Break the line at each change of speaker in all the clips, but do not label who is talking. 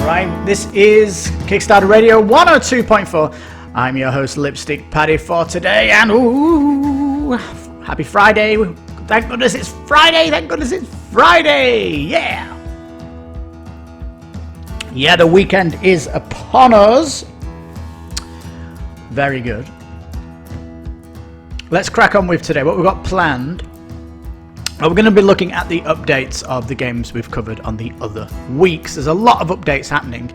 Right, this is Kickstarter Radio 102.4. I'm your host, Lipstickpaddy, for today, and ooh, happy Friday. Thank goodness it's Friday, thank goodness it's Friday, yeah! Yeah, the weekend is upon us. Very good. Let's crack on with today. What we've got planned, we're going to be looking at the updates of the games we've covered on the other weeks. There's a lot of updates happening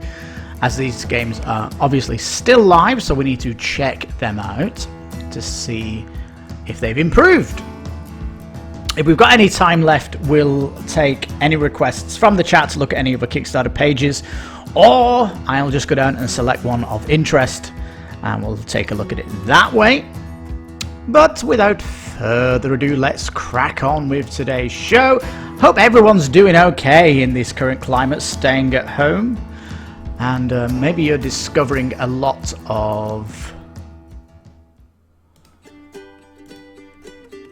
as these games are obviously still live, so we need to check them out to see if they've improved. If we've got any time left, we'll take any requests from the chat to look at any of the Kickstarter pages, or I'll just go down and select one of interest and we'll take a look at it that way. But without further ado, let's crack on with today's show. Hope everyone's doing okay in this current climate, staying at home. And maybe you're discovering a lot of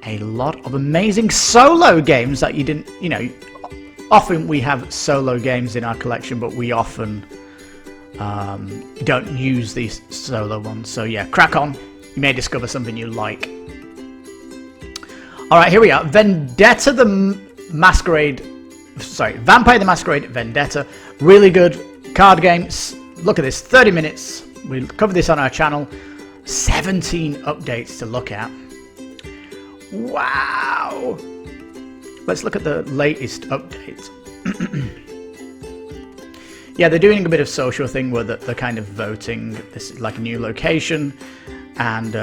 amazing solo games that you didn't, you know, often we have solo games in our collection, but we often don't use these solo ones. So yeah, crack on. You may discover something you like. Alright, here we are. Vendetta the Masquerade. Sorry, Vampire the Masquerade Vendetta. Really good card games. Look at this, 30 minutes. We'll cover this on our channel. 17 updates to look at. Wow! Let's look at the latest update. Yeah, they're doing a bit of social thing where they're kind of voting. This is like a new location. And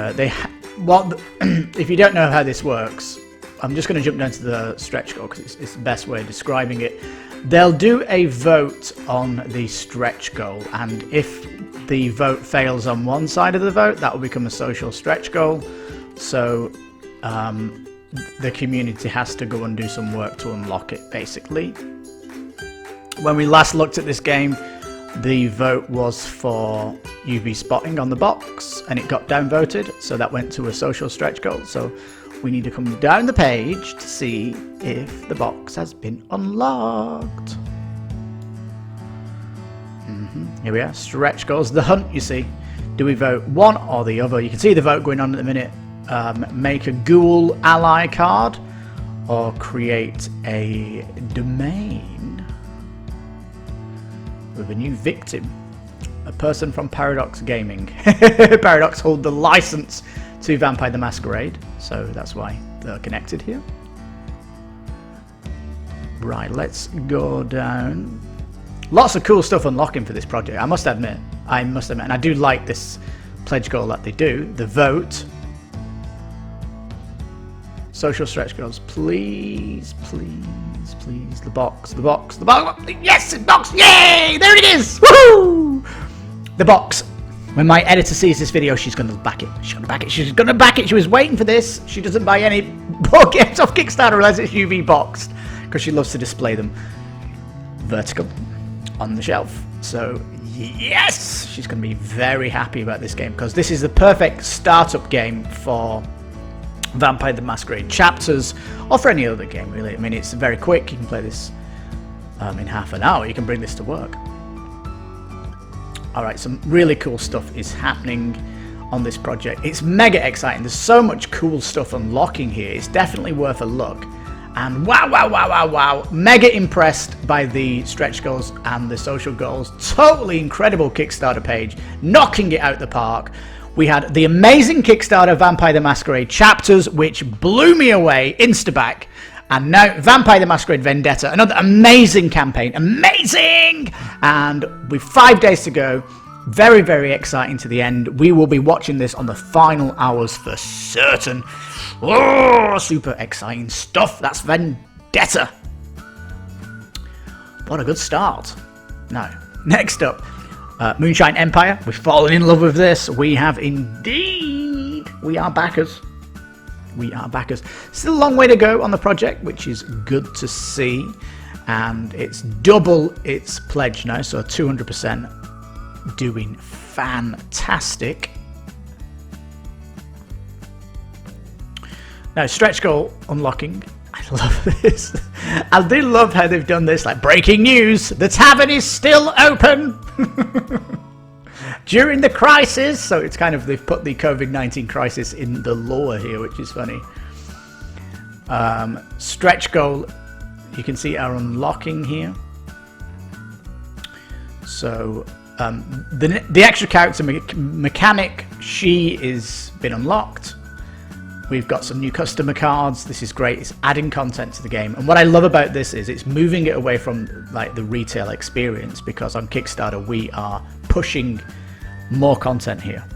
if you don't know how this works, I'm just going to jump down to the stretch goal because it's the best way of describing it. They'll do a vote on the stretch goal, and if the vote fails on one side of the vote, that will become a social stretch goal. So the community has to go and do some work to unlock it, basically. When we last looked at this game, the vote was for UV spotting on the box, and it got downvoted, so that went to a social stretch goal. So we need to come down the page to see if the box has been unlocked. Here we are, stretch goals, the hunt, you see. Do we vote one or the other? You can see the vote going on at the minute. Make a ghoul ally card, or create a domain with a new victim. A person from Paradox Gaming. Paradox hold the license to Vampire the Masquerade, so that's why they're connected here. Right, let's go down. Lots of cool stuff unlocking for this project, I must admit. And I do like this pledge goal that they do. The vote. Social stretch goals, please, please, please. The box, the box, the box. Yes, the box. Yay! There it is. Woohoo! The box. When my editor sees this video, she's going to back it. She's going to back it. She's going to back it. She was waiting for this. She doesn't buy any board games off Kickstarter unless it's UV boxed, because she loves to display them vertical on the shelf. So yes, she's going to be very happy about this game, because this is the perfect startup game for Vampire the Masquerade chapters, or for any other game really. I mean, it's very quick. You can play this in half an hour. You can bring this to work. Alright, some really cool stuff is happening on this project. It's mega exciting. There's so much cool stuff unlocking here. It's definitely worth a look. And wow. Mega impressed by the stretch goals and the social goals. Totally incredible Kickstarter page. Knocking it out the park. We had the amazing Kickstarter Vampire the Masquerade chapters, which blew me away insta-back. And now Vampire the Masquerade Vendetta, another amazing campaign. Amazing! And with 5 days to go, very, very exciting to the end. We will be watching this on the final hours for certain. Oh, super exciting stuff. That's Vendetta. What a good start. Now, next up, Moonshine Empire. We've fallen in love with this. We have indeed. We are backers. We are backers. Still a long way to go on the project, which is good to see. And it's double its pledge now, so 200%, doing fantastic. Now, stretch goal unlocking. I love this. I do love how they've done this. Like, breaking news, the tavern is still open during the crisis. So it's kind of, they've put the COVID-19 crisis in the lore here, which is funny. Stretch goal, you can see are unlocking here. So the extra character mechanic, she is been unlocked. We've got some new customer cards. This is great. It's adding content to the game. And what I love about this is it's moving it away from like the retail experience, because on Kickstarter we are pushing more content here.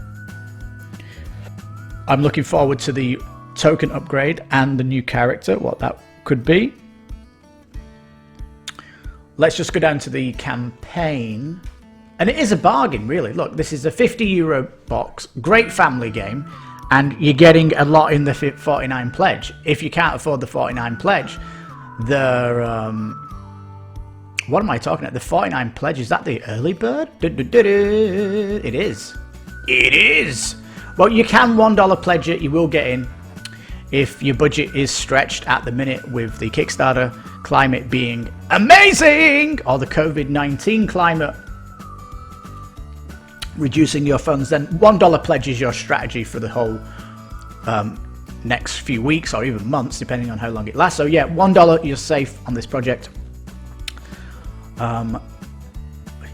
I'm looking forward to the token upgrade and the new character, what that could be. Let's just go down to the campaign. And it is a bargain, really. Look, this is a €50 box, great family game. And you're getting a lot in the 49 pledge. If you can't afford the 49 pledge, what am I talking about? The 49 pledge, is that the early bird? It is. It is. Well, you can $1 pledge it. You will get in if your budget is stretched at the minute with the Kickstarter climate being amazing, or the COVID-19 climate reducing your funds. Then $1 pledge is your strategy for the whole next few weeks or even months, depending on how long it lasts. So yeah, $1, you're safe on this project.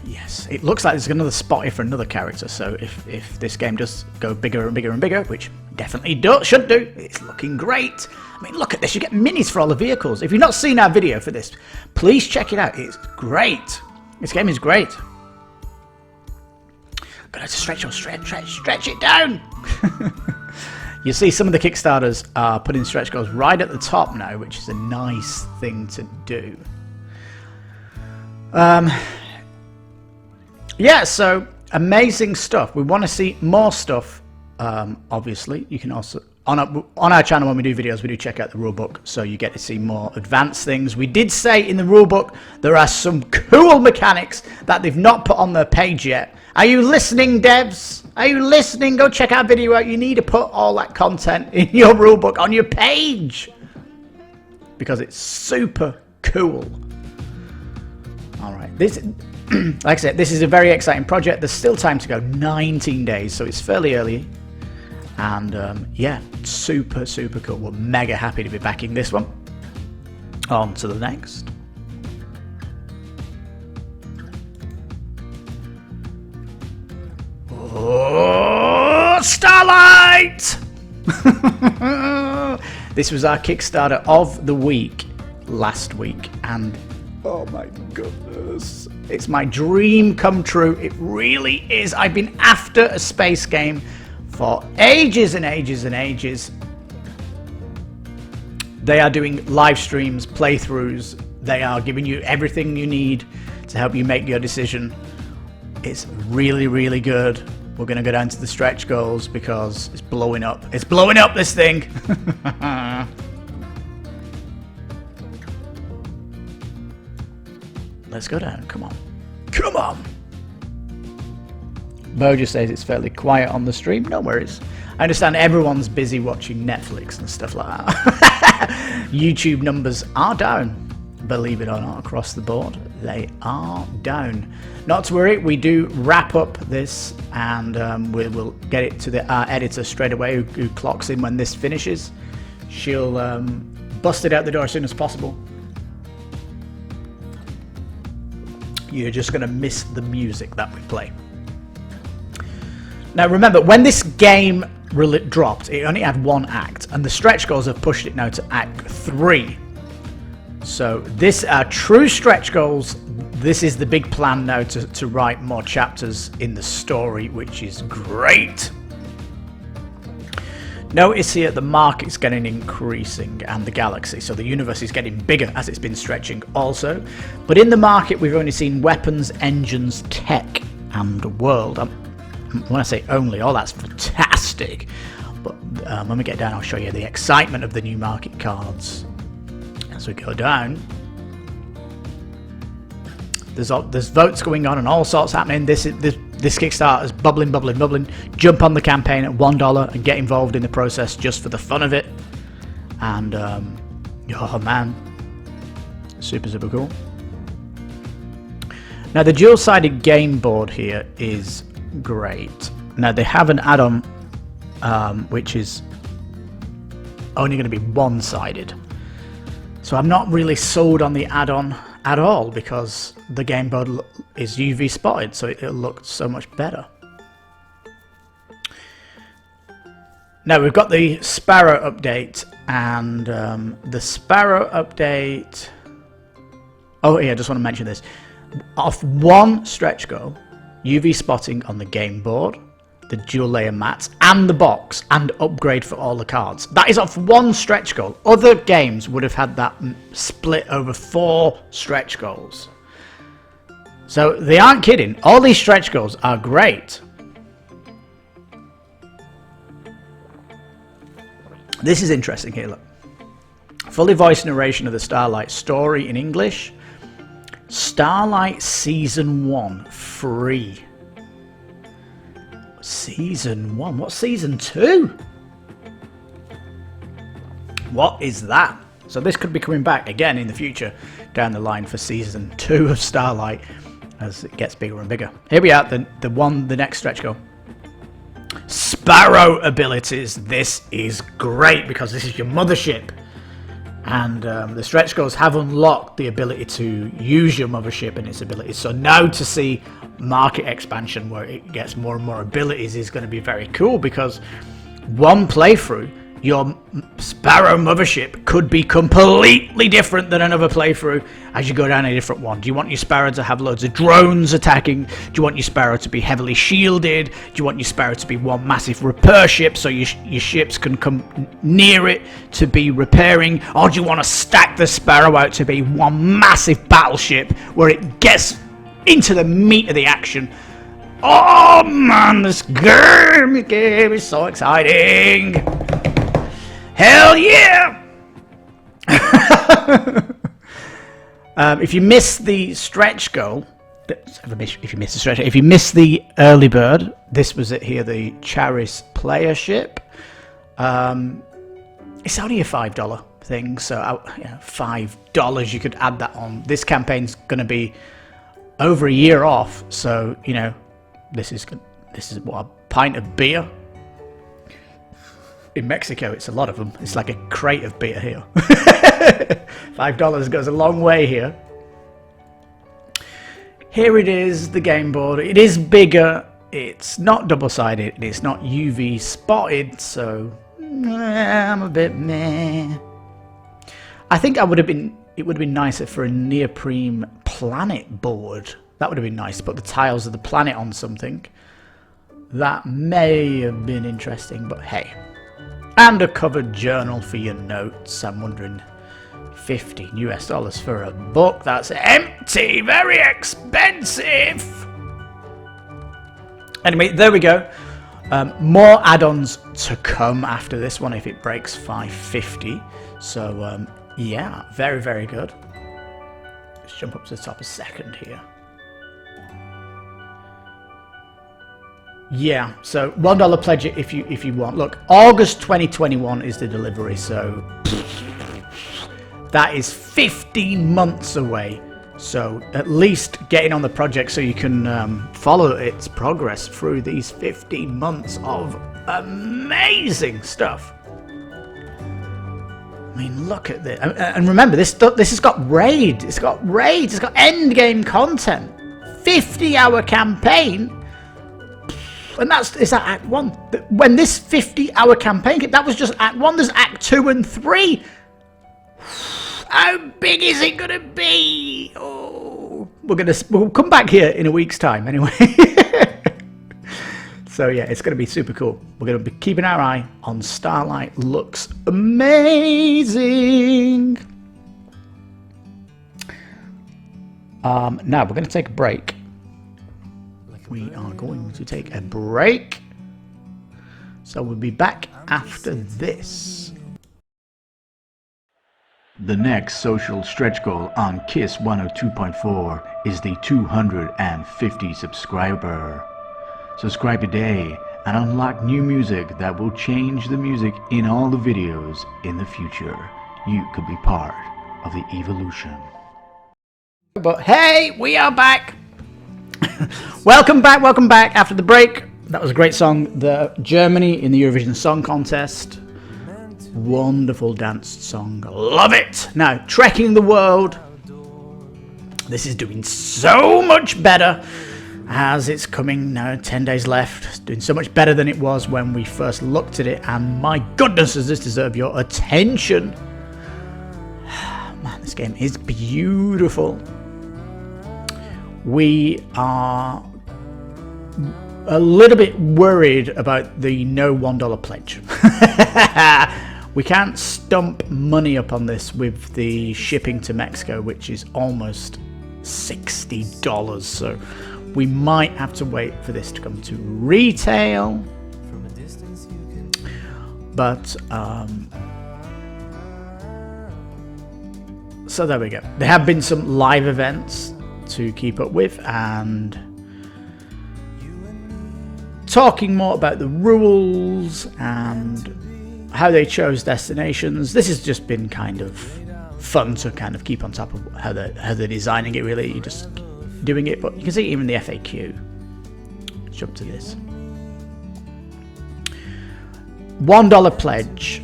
Yes, it looks like there's another spot here for another character. So if this game does go bigger and bigger and bigger, which definitely should do, it's looking great. I mean, look at this. You get minis for all the vehicles. If you've not seen our video for this, please check it out. It's great. This game is great. Gotta stretch it down. You see, some of the Kickstarters are putting stretch goals right at the top now, which is a nice thing to do. Yeah, so amazing stuff. We want to see more stuff. Obviously, you can also on our channel when we do videos, we do check out the rulebook, so you get to see more advanced things. We did say in the rulebook there are some cool mechanics that they've not put on their page yet. Are you listening, devs? Are you listening? Go check our video out. You need to put all that content in your rulebook on your page, because it's super cool. All right, this, like I said, this is a very exciting project. There's still time to go, 19 days, so it's fairly early. And yeah, super cool. We're mega happy to be backing this one. On to the next. Oh, Starlight! This was our Kickstarter of the week last week, and oh my goodness, it's my dream come true. It really is. I've been after a space game for ages and ages and ages. They are doing live streams, playthroughs. They are giving you everything you need to help you make your decision. It's really good. We're going to go down to the stretch goals because it's blowing up. It's blowing up, this thing. Let's go down. Come on. Come on. Bo just says it's fairly quiet on the stream. No worries. I understand everyone's busy watching Netflix and stuff like that. YouTube numbers are down. Believe it or not, across the board, they are down. Not to worry, we do wrap up this, and we will get it to our editor straight away, who clocks in when this finishes. She'll bust it out the door as soon as possible. You're just going to miss the music that we play. Now remember, when this game dropped, it only had one act, and the stretch goals have pushed it now to Act 3. So this are true stretch goals. This is the big plan now to write more chapters in the story, which is great. Notice here the market's getting increasing, and the galaxy, so the universe is getting bigger as it's been stretching also. But in the market we've only seen weapons, engines, tech, and world. When I say only, oh, that's fantastic. But when we get down, I'll show you the excitement of the new market cards. As we go down, there's votes going on and all sorts happening. This Kickstarter is bubbling. Jump on the campaign at $1 and get involved in the process just for the fun of it. And Oh man, super cool. Now the dual-sided game board here is great. Now they have an add-on which is only going to be one-sided, so I'm not really sold on the add-on at all, because the game board is UV spotted, so it'll look so much better. Now we've got the Sparrow update, and the Sparrow update, oh yeah, I just want to mention this. Off one stretch goal, UV spotting on the game board, the dual layer mats, and the box, and upgrade for all the cards. That is off one stretch goal. Other games would have had that split over 4 stretch goals. So they aren't kidding. All these stretch goals are great. This is interesting here, look. Fully voiced narration of the Starlight story in English. Starlight Season 1 free. Season 1? What's Season 2? What is that? So this could be coming back again in the future down the line for Season 2 of Starlight as it gets bigger and bigger. Here we are, the next stretch goal. Sparrow abilities. This is great because this is your mothership. And the stretch goals have unlocked the ability to use your mothership and its abilities. So now to see market expansion where it gets more and more abilities is going to be very cool, because one playthrough, your Sparrow mothership could be completely different than another playthrough as you go down a different one. Do you want your Sparrow to have loads of drones attacking? Do you want your Sparrow to be heavily shielded? Do you want your Sparrow to be one massive repair ship so your ships can come near it to be repairing? Or do you want to stack the Sparrow out to be one massive battleship where it gets into the meat of the action? Oh man, this game is so exciting! Hell yeah! If you miss the stretch goal, if you miss the early bird, this was it here, the Charis player ship. It's only a $5 thing, so $5 you could add that on. This campaign's going to be over a year off, so you know this is what, a pint of beer. In Mexico, it's a lot of them. It's like a crate of beer here. $5 goes a long way here. Here it is, the game board. It is bigger. It's not double-sided. It's not UV spotted, so I'm a bit meh. I think it would have been nicer for a neoprene planet board. That would have been nice to put the tiles of the planet on something. That may have been interesting, but hey. And a covered journal for your notes. I'm wondering, $15 US for a book? That's empty! Very expensive! Anyway, there we go. More add-ons to come after this one if it breaks 550. So, yeah, very, very good. Let's jump up to the top a second here. Yeah, so $1 pledge it if you want. Look, August 2021 is the delivery, so that is 15 months away. So at least getting on the project so you can follow its progress through these 15 months of amazing stuff. I mean, look at this. And remember, this has got raids. It's got end game content. 50-hour campaign. And is that Act 1? When this 50-hour campaign came, that was just Act 1. There's Act 2 and 3. How big is it going to be? Oh, we'll come back here in a week's time anyway. So yeah, it's going to be super cool. We're going to be keeping our eye on Starlight. Looks amazing. Now we're going to take a break. We are going to take a break. So we'll be back after this.
The next social stretch goal on KiS 102.4 is the 250 subscriber. Subscribe today and unlock new music that will change the music in all the videos in the future. you could be part of the evolution.
But hey, we are back. Welcome back after the break. That was a great song. The Germany in the Eurovision Song Contest. Wonderful danced song. Love it. Now, Trekking the World. This is doing so much better as it's coming now, 10 days left. It's doing so much better than it was when we first looked at it, and my goodness, does this deserve your attention. Man, this game is beautiful. We are a little bit worried about the no $1 pledge. We can't stump money up on this with the shipping to Mexico, which is almost $60, so we might have to wait for this to come to retail. But so there we go. There have been some live events to keep up with, and talking more about the rules and how they chose destinations. This has just been kind of fun to kind of keep on top of how they're designing it, really. You're just doing it, but you can see even the FAQ. Let's jump to this. $1 pledge.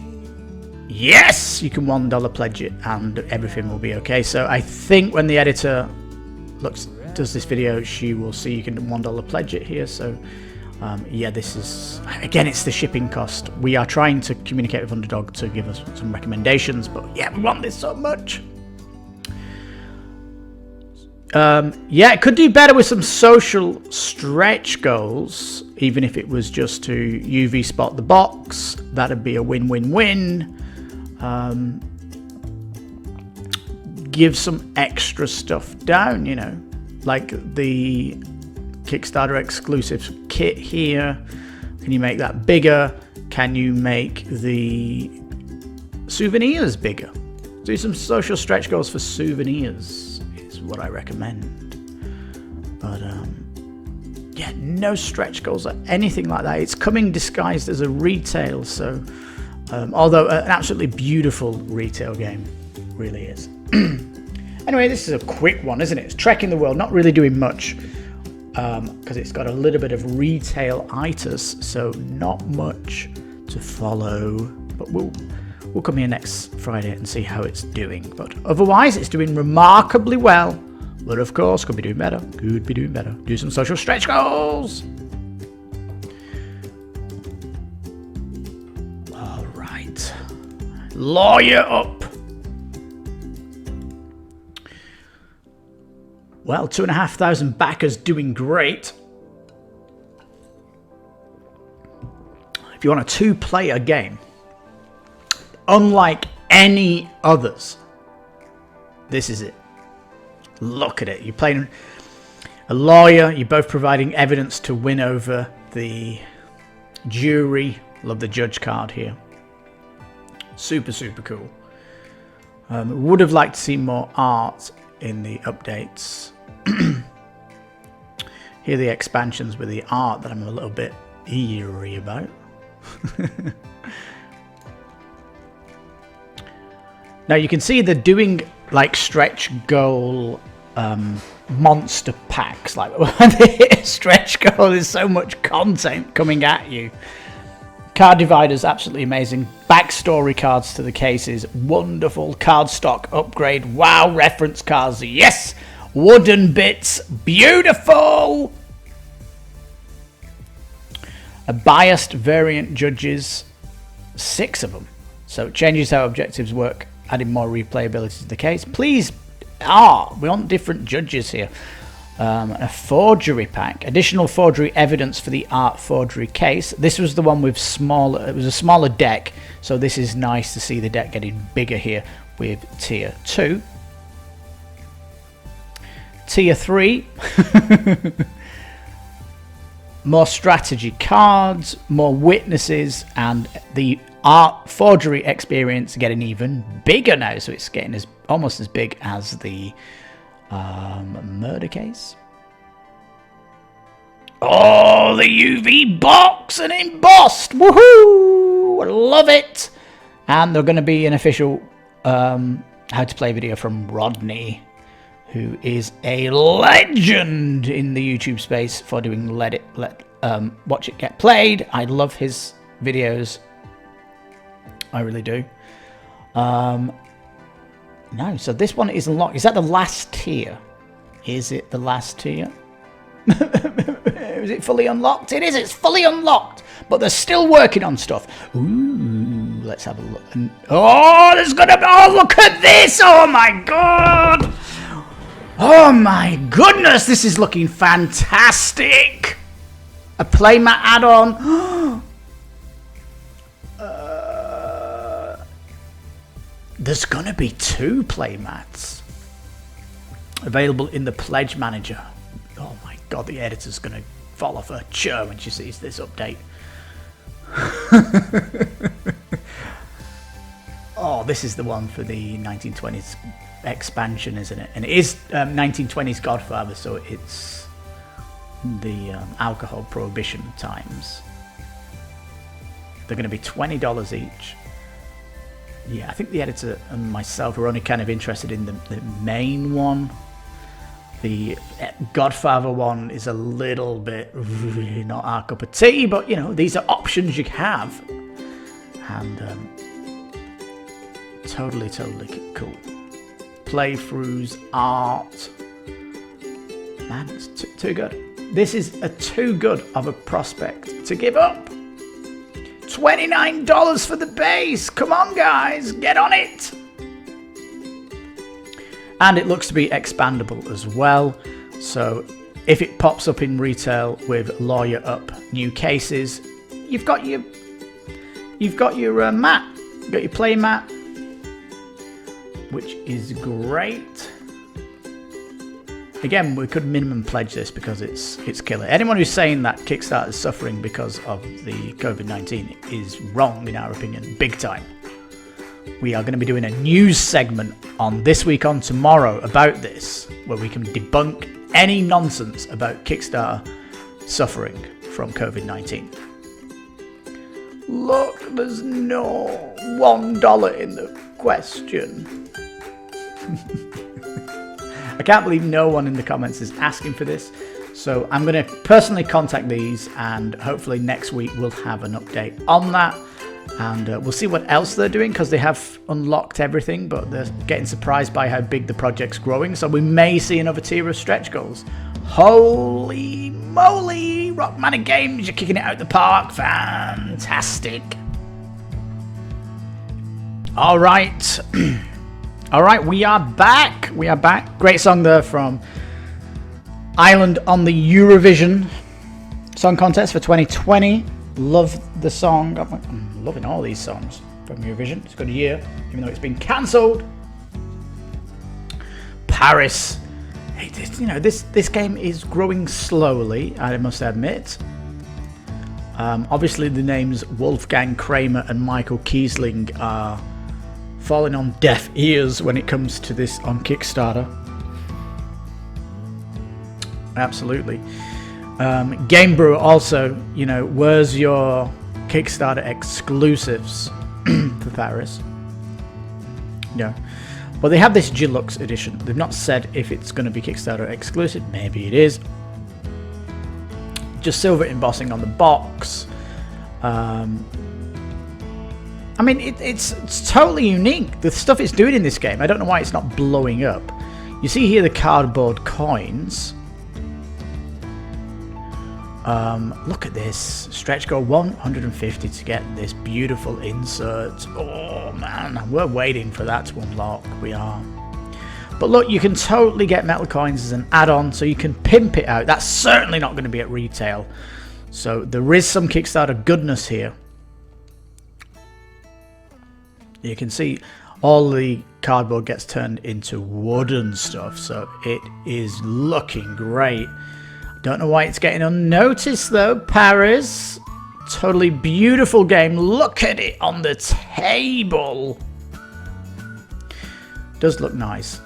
Yes, you can $1 pledge it and everything will be okay. So I think when the editor does this video, she will see you can $1 pledge it here. So yeah, this is, again, it's the shipping cost. We are trying to communicate with Underdog to give us some recommendations, but yeah, we want this so much. Yeah, it could do better with some social stretch goals, even if it was just to UV spot the box. That'd be a win-win-win. Give some extra stuff down, you know, like the Kickstarter exclusive kit here. Can you make that bigger? Can you make the souvenirs bigger? Do some social stretch goals for souvenirs is what I recommend. But yeah, no stretch goals or anything like that. It's coming disguised as a retail, so although an absolutely beautiful retail game, really is. Anyway, this is a quick one, isn't it? It's Trekking the World, not really doing much because it's got a little bit of retail-itis, so not much to follow. But we'll come here next Friday and see how it's doing. But otherwise, it's doing remarkably well. But of course, could be doing better. Could be doing better. Do some social stretch goals. All right. Lawyer up. Well, 2,500 backers doing great. If you want a two-player game, unlike any others, this is it. Look at it. You're playing a lawyer. You're both providing evidence to win over the jury. Love the judge card here. Super, super cool. Would have liked to see more art in the updates. Here are the expansions with the art that I'm a little bit eerie about. Now you can see they're doing like stretch goal monster packs. Like when they hit a stretch goal, there's so much content coming at you. Card dividers, absolutely amazing. Backstory cards to the cases, wonderful. Card stock upgrade, wow. Reference cards, yes. Wooden bits, beautiful. A biased variant judges, 6 of them. So it changes how objectives work, adding more replayability to the case. Please, we want different judges here. A forgery pack, additional forgery evidence for the art forgery case. This was the one with smaller, it was a smaller deck, so this is nice to see the deck getting bigger here with tier 2. Tier 3, more strategy cards, more witnesses, and the art forgery experience getting even bigger now, so it's getting almost as big as the murder case. Oh, the UV box and embossed, woohoo! I love it. And they're going to be an official how to play video from Rodney, who is a legend in the YouTube space for doing watch it get played. I love his videos. I really do. No, so this one is unlocked. Is that the last tier? Is it the last tier? Is it fully unlocked? It is. It's fully unlocked. But they're still working on stuff. Ooh, let's have a look. Oh, there's gonna be. Oh, look at this! Oh my god! Oh my goodness! This is looking fantastic. A playmat add-on. There's gonna be 2 playmats available in the Pledge Manager. Oh my god, the editor's gonna fall off her chair when she sees this update. Oh, this is the one for the 1920s expansion, isn't it? And it is 1920s Godfather, so it's the alcohol prohibition times. They're going to be $20 each. Yeah, I think the editor and myself are only kind of interested in the main one. The Godfather one is a little bit really not our cup of tea, but you know, these are options you have. And totally cool. Playthroughs, art. Man, it's too good. This is too good of a prospect to give up. $29 for the base. Come on, guys, get on it. And it looks to be expandable as well. So if it pops up in retail with lawyer up new cases, you've got your mat, you've got your play mat, which is great. Again, we could minimum pledge this because it's killer. Anyone who's saying that Kickstarter is suffering because of the COVID-19 is wrong, in our opinion, big time. We are going to be doing a news segment on This Week on Tomorrow about this, where we can debunk any nonsense about Kickstarter suffering from COVID-19. Look, there's no $1 in the question. I can't believe no one in the comments is asking for this. So I'm going to personally contact these, and hopefully next week we'll have an update on that. And we'll see what else they're doing, because they have unlocked everything, but they're getting surprised by how big the project's growing. So we may see another tier of stretch goals. Holy moly, Rockmanic Games, you're kicking it out the park. Fantastic. All right. All right, we are back. We are back. Great song there from Island on the Eurovision Song Contest for 2020. Love the song. I'm loving all these songs from Eurovision. It's a good year, even though it's been cancelled. Paris. You know, this game is growing slowly, I must admit. Obviously, the names Wolfgang Kramer and Michael Kiesling are falling on deaf ears when it comes to this on Kickstarter. Absolutely. Game Brew also, you know, where's your Kickstarter exclusives for Paris? Yeah. Well, they have this Deluxe edition. They've not said if it's going to be Kickstarter exclusive. Maybe it is. Just silver embossing on the box. I mean, it's totally unique. The stuff it's doing in this game, I don't know why it's not blowing up. You see here the cardboard coins. Look at this. Stretch goal 150 to get this beautiful insert. Oh man, we're waiting for that to unlock. We are. But look, you can totally get metal coins as an add-on, so you can pimp it out. That's certainly not going to be at retail. So there is some Kickstarter goodness here. You can see all the cardboard gets turned into wooden stuff, so it is looking great. Don't know why it's getting unnoticed though, Paris. Totally beautiful game. Look at it on the table. Does look nice.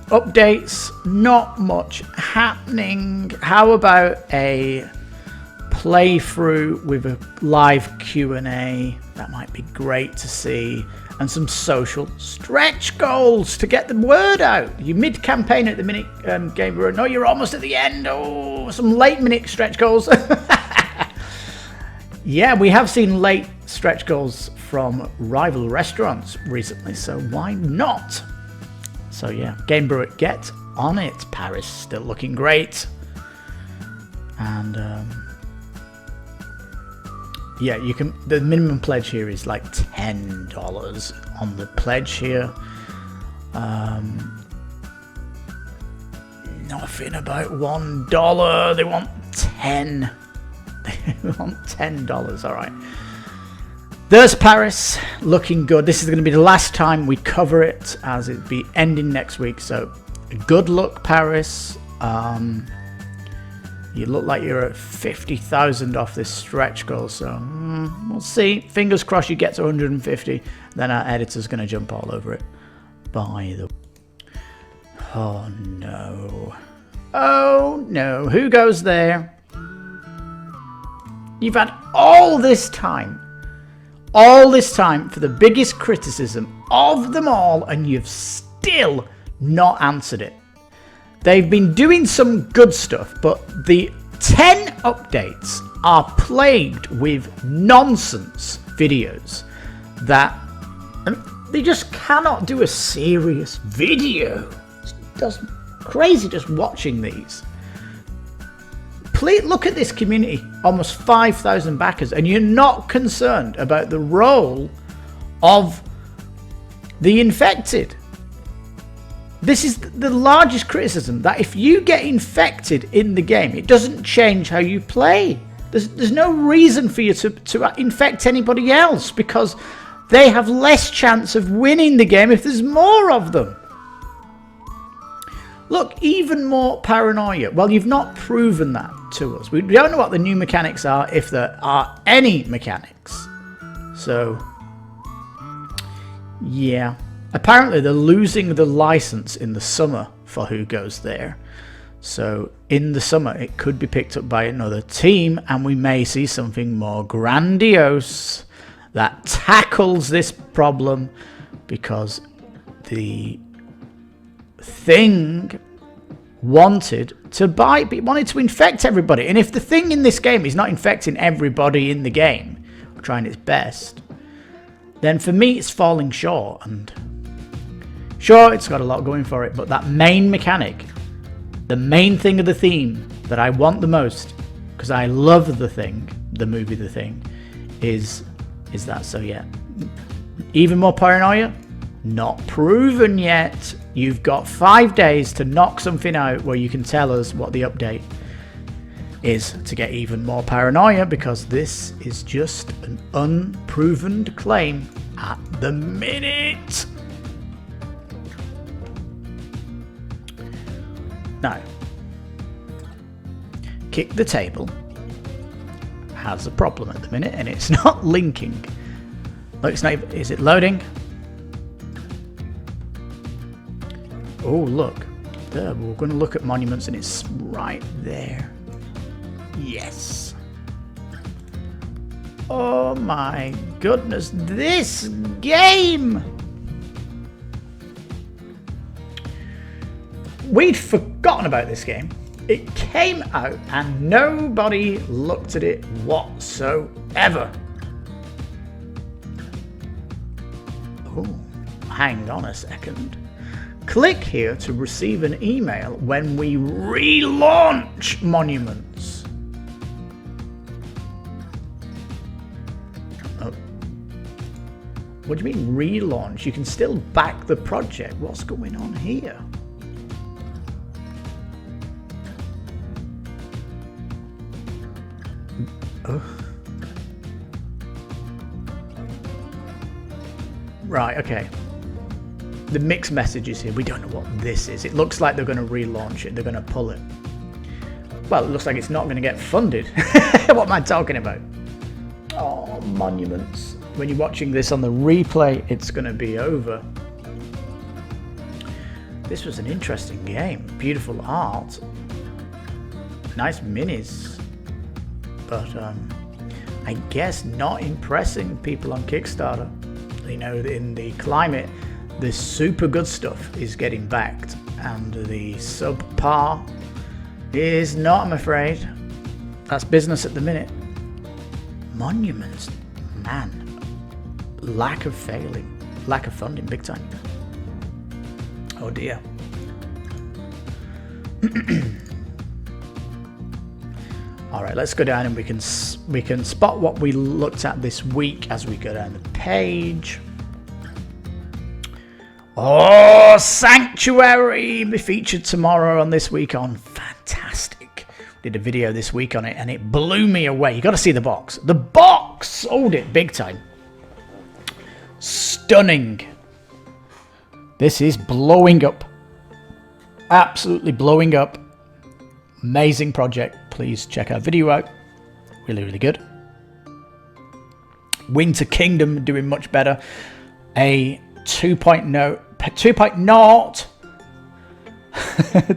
Updates, not much happening. How about a playthrough with a live Q&A? That might be great to see. and some social stretch goals to get the word out. You're mid-campaign at the minute, Gabriel. No, you're almost at the end. Oh, some late-minute stretch goals. Yeah, we have seen late stretch goals from rival restaurants recently, so why not? So yeah, Game Brewer, get on it. Paris still looking great. And yeah, you can. The minimum pledge here is like $10 on the pledge here. Nothing about $1. They want 10. They want $10. All right. There's Paris, looking good. This is going to be the last time we cover it, as it'll be ending next week. So, good luck, Paris. You look like you're at 50,000 off this stretch goal. So, we'll see. Fingers crossed you get to 150. Then our editor's going to jump all over it. By the way. Oh, no. Oh, no. Who goes there? You've had all this time for the biggest criticism of them all, and you've still not answered it. They've been doing some good stuff, but the 10 updates are plagued with nonsense videos that they just cannot do a serious video. It's just crazy just watching these. Please look at this community, almost 5,000 backers, and you're not concerned about the role of the infected. This is the largest criticism, that if you get infected in the game, it doesn't change how you play. There's no reason for you to infect anybody else, because they have less chance of winning the game if there's more of them. Look, even more paranoia. Well, you've not proven that to us. We don't know what the new mechanics are, if there are any mechanics. So, yeah. Apparently, they're losing the license in the summer for who goes there. So, in the summer, it could be picked up by another team, and we may see something more grandiose that tackles this problem, because the thing wanted to infect everybody, and if the thing in this game is not infecting everybody in the game, or trying its best, then for me it's falling short. And sure, it's got a lot going for it, but that main mechanic, the main thing of the theme that I want the most, because I love The Thing, the movie The Thing, is that. So yeah, even more paranoia, not proven yet. You've got 5 days to knock something out where you can tell us what the update is to get even more paranoia, because this is just an unproven claim at the minute. Now, Kick the Table has a problem at the minute, and it's not linking. Look, it's not. Is it loading? Oh, look. There, we're going to look at monuments, and it's right there. Yes. Oh my goodness, this game! We'd forgotten about this game. It came out and nobody looked at it whatsoever. Oh, hang on a second. Click here to receive an email when we relaunch Monuments. Oh. What do you mean relaunch? You can still back the project. What's going on here? Oh. Right, okay. The mixed messages here. We don't know what this is. It looks like they're going to relaunch it. They're going to pull it. Well, it looks like it's not going to get funded. What am I talking about? Oh, Monuments. When you're watching this on the replay, it's going to be over. This was an interesting game. Beautiful art. Nice minis. But I guess not impressing people on Kickstarter. You know, in the climate, the super good stuff is getting backed, and the subpar is not, I'm afraid. That's business at the minute. Monuments, man, lack of funding, big time. Oh dear. All right, let's go down and we can spot what we looked at this week as we go down the page. Oh, Sanctuary be featured tomorrow on This Week On. Fantastic. Did a video this week on it and it blew me away. You got to see the box. The box sold it big time. Stunning. This is blowing up. Absolutely blowing up. Amazing project. Please check our video out. Really, really good. Winter Kingdom doing much better. A 2.0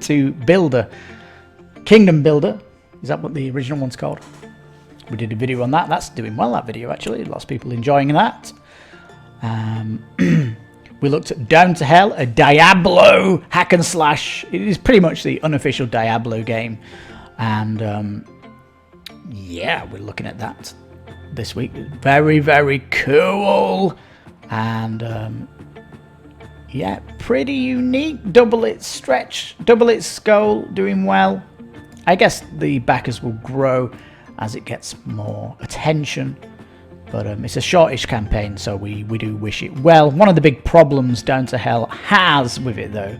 to Builder. Kingdom Builder. Is that what the original one's called? We did a video on that. That's doing well, that video, actually. Lots of people enjoying that. We looked at Down to Hell, a Diablo hack and slash. It is pretty much the unofficial Diablo game. And yeah, we're looking at that this week. Very, very cool. And yeah, pretty unique. Double its stretch, double its skull, doing well. I guess the backers will grow as it gets more attention. But it's a shortish campaign, so we do wish it well. One of the big problems Down to Hell has with it, though,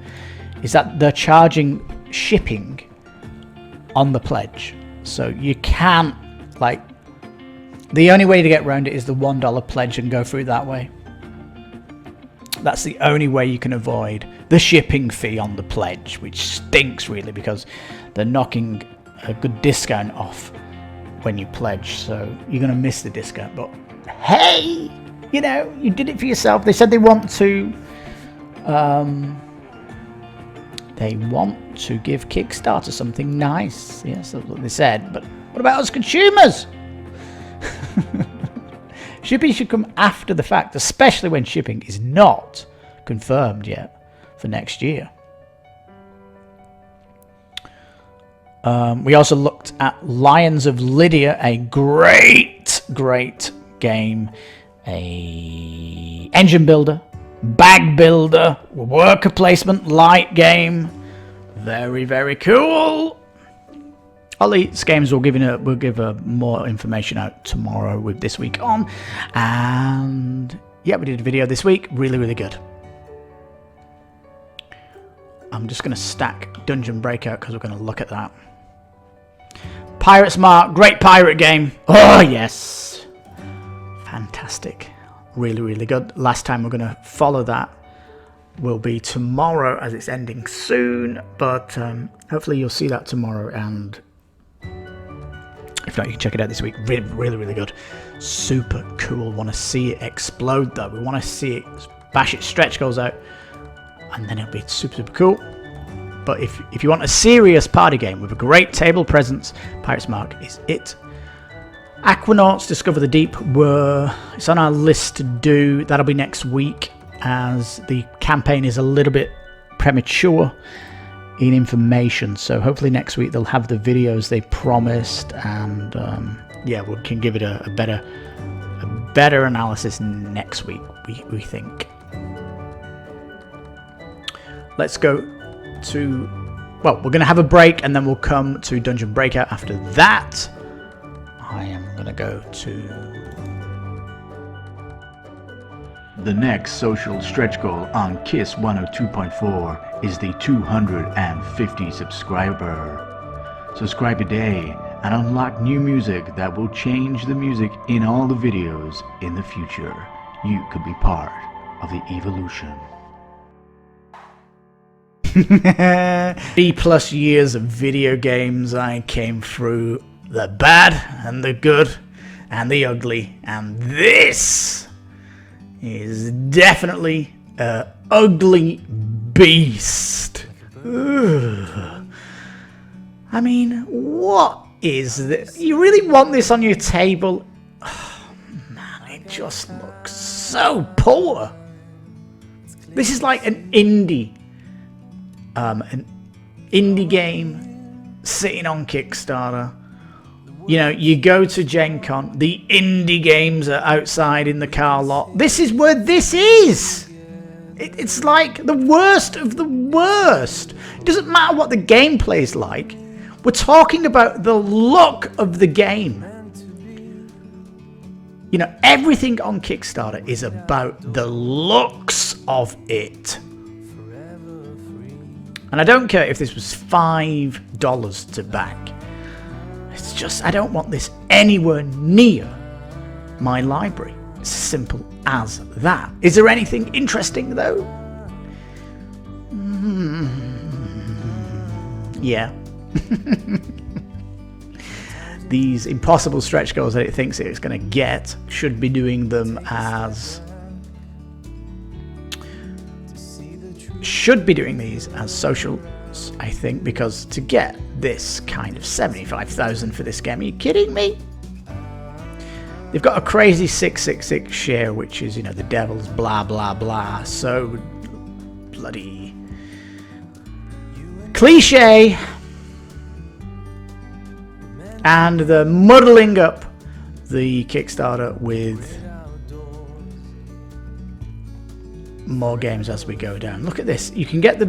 is that they're charging shipping on the pledge. So you can't, like, the only way to get around it is the $1 pledge and go through that way. That's the only way you can avoid the shipping fee on the pledge, which stinks, really, because they're knocking a good discount off when you pledge, so you're going to miss the discount. But hey, you know, you did it for yourself. They said they want to give Kickstarter something nice. Yes, that's what they said. But what about us consumers? Shipping should come after the fact, especially when shipping is not confirmed yet for next year. We also looked at Lions of Lydia, a great game. A engine builder, bag builder, worker placement, light game. Very, very cool. All these games we'll give more information out tomorrow with This Week On. And yeah, we did a video this week. Really, really good. I'm just going to stack Dungeon Breakout because we're going to look at that. Pirate's Mark, great pirate game. Oh, yes. Fantastic. Really, really good. Last time we're going to follow that will be tomorrow as it's ending soon. But hopefully you'll see that tomorrow. And if not, you can check it out this week. Really, really, really good. Super cool. Want to see it explode, though. We want to see it bash its stretch goals out. And then it'll be super, super cool. But if you want a serious party game with a great table presence, Pirate's Mark is it. Aquanauts Discover the Deep it's on our list to do. That'll be next week, as the campaign is a little bit premature in information. So hopefully next week they'll have the videos they promised, and yeah, we can give it a better analysis next week. We think. Let's go to, well, we're going to have a break and then we'll come to Dungeon Breakout after that. I am going to go to...
The next social stretch goal on KiS 102.4 is the 250 subscriber. Subscribe today and unlock new music that will change the music in all the videos in the future. You could be part of the evolution.
3+ years of video games. I came through the bad and the good and the ugly, and this is definitely an ugly beast. Ugh. I mean, what is this? You really want this on your table? Oh, man, it just looks so poor. This is like an indie game sitting on Kickstarter. You know, you go to Gen Con, the indie games are outside in the car lot. This is where this is. It's like the worst of the worst. It doesn't matter what the gameplay is like. We're talking about the look of the game. You know, everything on Kickstarter is about the looks of it. And I don't care if this was $5 to back. It's just, I don't want this anywhere near my library. It's simple as that. Is there anything interesting though? Yeah. These impossible stretch goals that it thinks it's going to get should be doing them as... should be doing these as socials, I think, because to get this kind of 75,000 for this game, are you kidding me? They've got a crazy 666 share, which is, you know, the devil's blah blah blah, so bloody cliche. And they're muddling up the Kickstarter with more games as we go down. Look at this. You can get the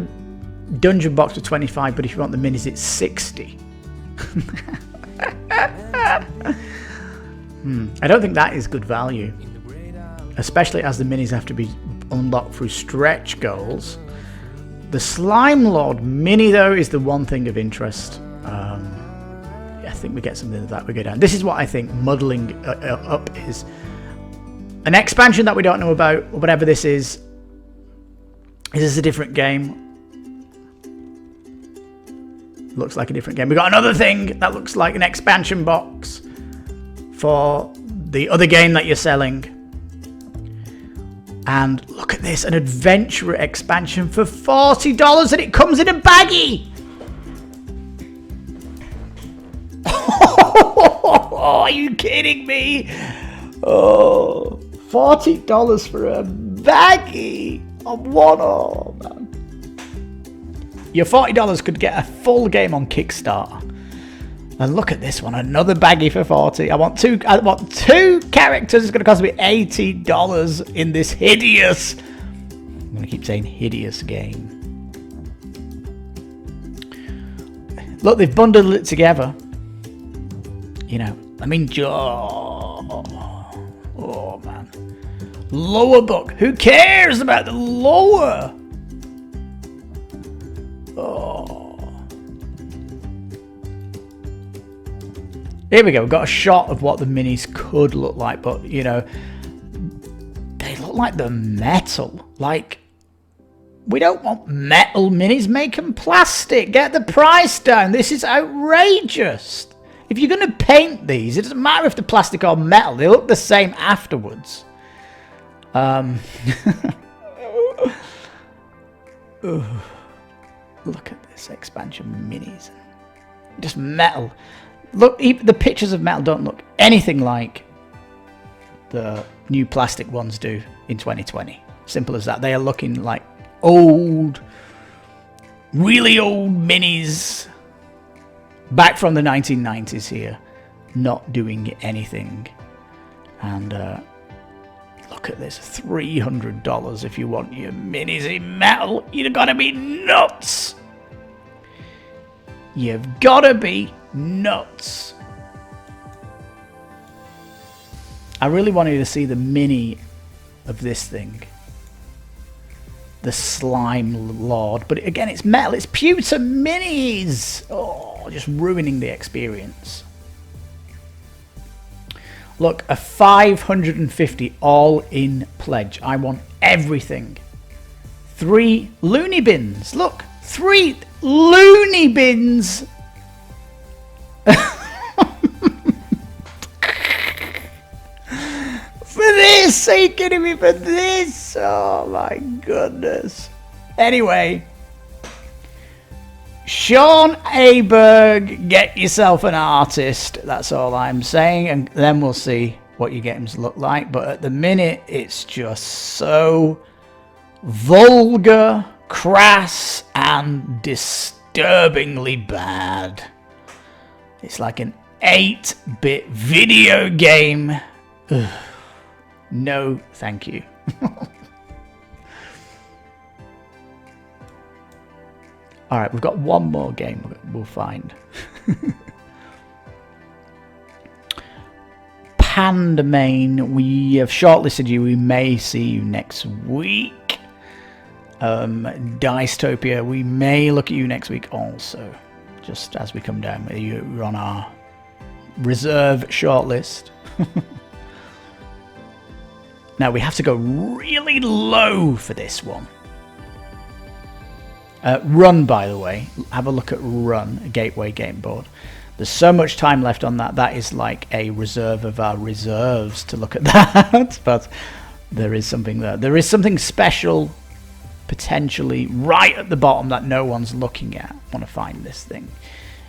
dungeon box for 25, but if you want the minis, it's 60. I don't think that is good value, especially as the minis have to be unlocked through stretch goals. The Slime Lord mini, though, is the one thing of interest. I think we get something of that we go down. This is what I think muddling up is. An expansion that we don't know about, or whatever this is. Is this a different game? Looks like a different game. We got another thing that looks like an expansion box for the other game that you're selling. And look at this, an adventurer expansion for $40 and it comes in a baggie. Oh, are you kidding me? Oh, $40 for a baggie of one. Oh, man. Your $40 could get a full game on Kickstarter. And look at this one, another baggie for $40. I want two characters. It's going to cost me $80 in this hideous, I'm going to keep saying hideous game. Look, they've bundled it together. You know, I mean, oh man. Lower book. Who cares about the lower? Oh. Here we go. We've got a shot of what the minis could look like, but you know, they look like they're metal. Like, we don't want metal minis. Make them plastic. Get the price down. This is outrageous. If you're going to paint these, it doesn't matter if they're plastic or metal. They look the same afterwards. Look at this expansion minis. Just metal. Look, even the pictures of metal don't look anything like the new plastic ones do in 2020. Simple as that. They are looking like old, really old minis back from the 1990s here, not doing anything. And look at this, $300 if you want your minis in metal. You've got to be nuts. You've got to be nuts. I really wanted to see the mini of this thing. The Slime Lord. But again, it's metal. It's pewter minis. Oh, just ruining the experience. Look, a 550 all-in pledge. I want everything. 3 loony bins. Look, 3 loony bins. For this, are you kidding me? For this? Oh my goodness. Anyway, Sean Aberg, get yourself an artist. That's all I'm saying, and then we'll see what your games look like, but at the minute it's just so vulgar, crass, and disturbingly bad. It's like an 8-bit video game. Ugh. No, thank you. Alright, we've got one more game we'll find. Pandamain, we have shortlisted you. We may see you next week. Dicetopia, we may look at you next week also. Just as we come down, you're on our reserve shortlist. Now we have to go really low for this one. Run, by the way, have a look at Run, a gateway game board. There's so much time left on that. That is like a reserve of our reserves to look at that. But there is something there. There is something special, potentially, right at the bottom that no one's looking at. I want to find this thing.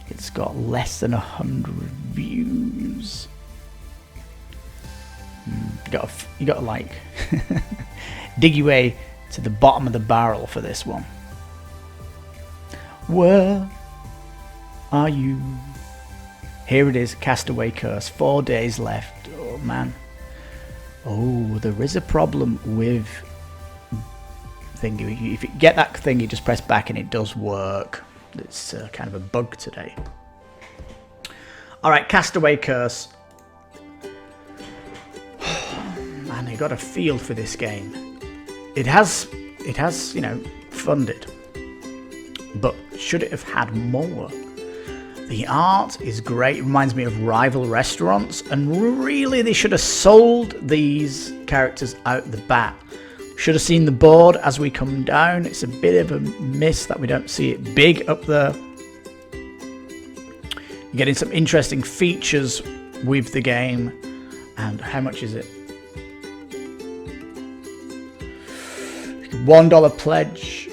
It's got less than 100 views. You got to like dig your way to the bottom of the barrel for this one. Where are you? Here it is, Castaway Curse. 4 days left. Oh man. Oh, there is a problem with thingy. If you get that thing, you just press back and it does work. It's kind of a bug today. All right, Castaway Curse. Man, you got a feel for this game. It has, you know, funded. But should it have had more? The art is great. It reminds me of rival restaurants, and really they should have sold these characters out the bat. Should have seen the board as we come down. It's a bit of a miss that we don't see it big up there. You're getting some interesting features with the game. And how much is it? $1 pledge.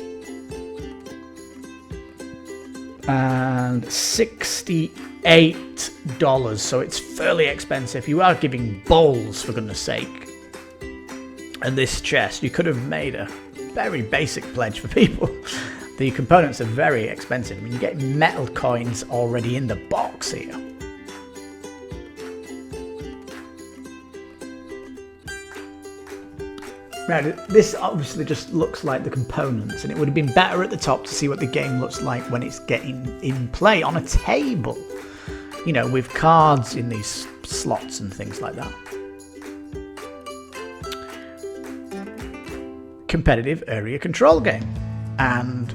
And $68, so it's fairly expensive. You are giving bowls, for goodness sake. And this chest, you could have made a very basic pledge for people. The components are very expensive. I mean, you get metal coins already in the box here. Now, this obviously just looks like the components, and it would have been better at the top to see what the game looks like when it's getting in play on a table. You know, with cards in these slots and things like that. Competitive area control game. And,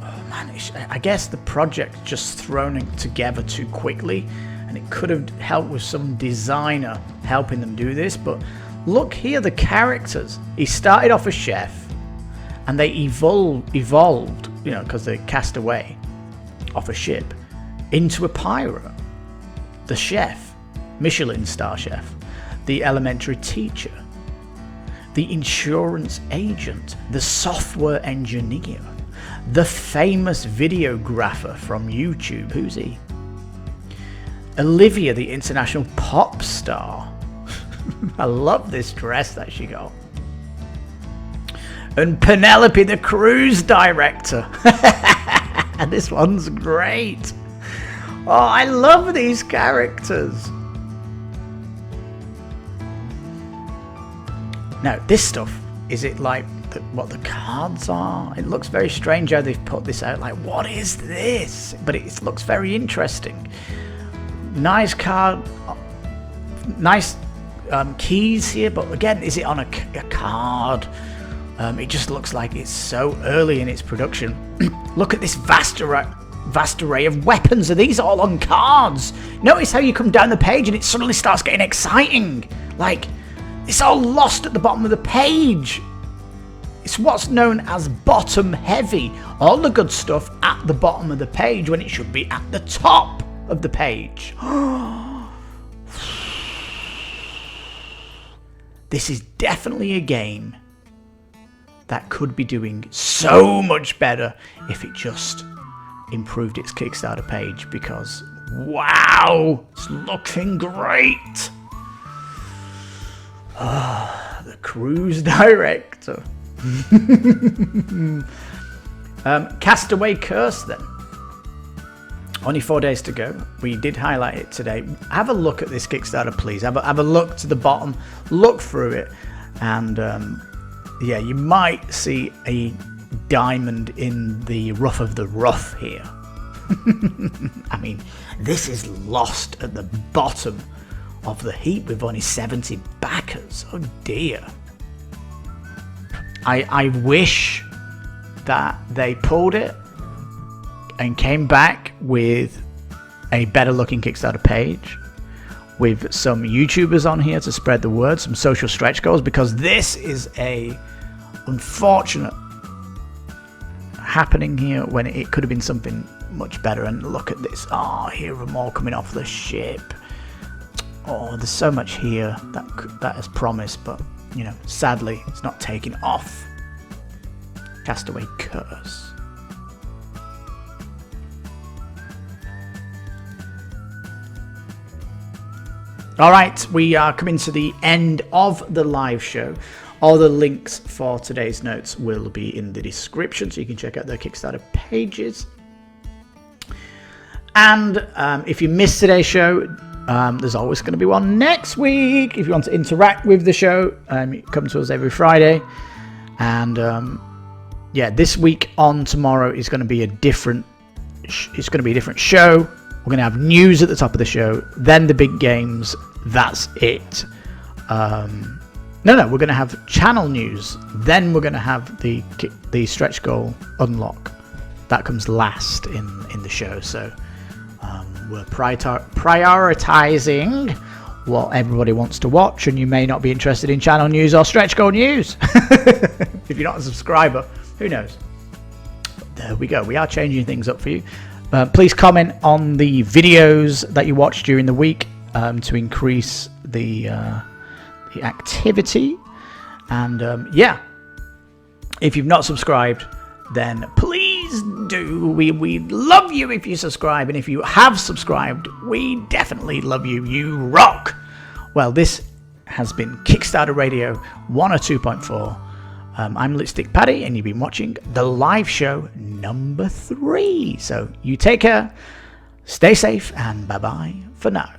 oh man, I guess the project just thrown it together too quickly, and it could have helped with some designer helping them do this, but look here, the characters. He started off a chef, and they evolved, you know, because they cast away off a ship, into a pirate. The chef, Michelin star chef, the elementary teacher, the insurance agent, the software engineer, the famous videographer from YouTube. Who's he? Olivia, the international pop star. I love this dress that she got. And Penelope, the cruise director. And this one's great. Oh, I love these characters. Now, this stuff, is it like what the cards are? It looks very strange how they've put this out. Like, what is this? But it looks very interesting. Nice card. Nice keys here, but again, is it on a card? It just looks like it's so early in its production. Look at this vast array of weapons. Are these all on cards? Notice how you come down the page and it suddenly starts getting exciting. Like, it's all lost at the bottom of the page. It's what's known as bottom heavy. All the good stuff at the bottom of the page when it should be at the top of the page. This is definitely a game that could be doing so much better if it just improved its Kickstarter page, because wow, it's looking great. The cruise director. Castaway Curse then. Only 4 days to go. We did highlight it today. Have a look at this Kickstarter, please. Have a look to the bottom. Look through it. And yeah, you might see a diamond in the rough of the rough here. I mean, this is lost at the bottom of the heap with only 70 backers. Oh dear. I wish that they pulled it and came back with a better looking Kickstarter page with some YouTubers on here to spread the word, some social stretch goals, because this is a unfortunate happening here when it could have been something much better. And look at this. Oh, here are more coming off the ship. Oh, there's so much here that is promised, but you know, sadly it's not taking off. Castaway Curse. Alright, we are coming to the end of the live show. All the links for today's notes will be in the description, so you can check out the Kickstarter pages. And if you missed today's show, there's always going to be one next week. If you want to interact with the show, come to us every Friday. And yeah, this week on tomorrow is going to be a different. It's going to be a different show. We're going to have news at the top of the show, then the big games. That's it. No, we're going to have channel news. Then we're going to have the stretch goal unlock. That comes last in the show. So we're prioritizing what everybody wants to watch, and you may not be interested in channel news or stretch goal news. If you're not a subscriber, who knows? But there we go. We are changing things up for you. Please comment on the videos that you watch during the week to increase the activity. And yeah, if you've not subscribed, then please do. We love you if you subscribe, and if you have subscribed, we definitely love you. You rock. Well, this has been Kickstarter Radio 102.4. I'm Lipstickpaddy, and you've been watching the live show number 3. So you take care, stay safe, and bye-bye for now.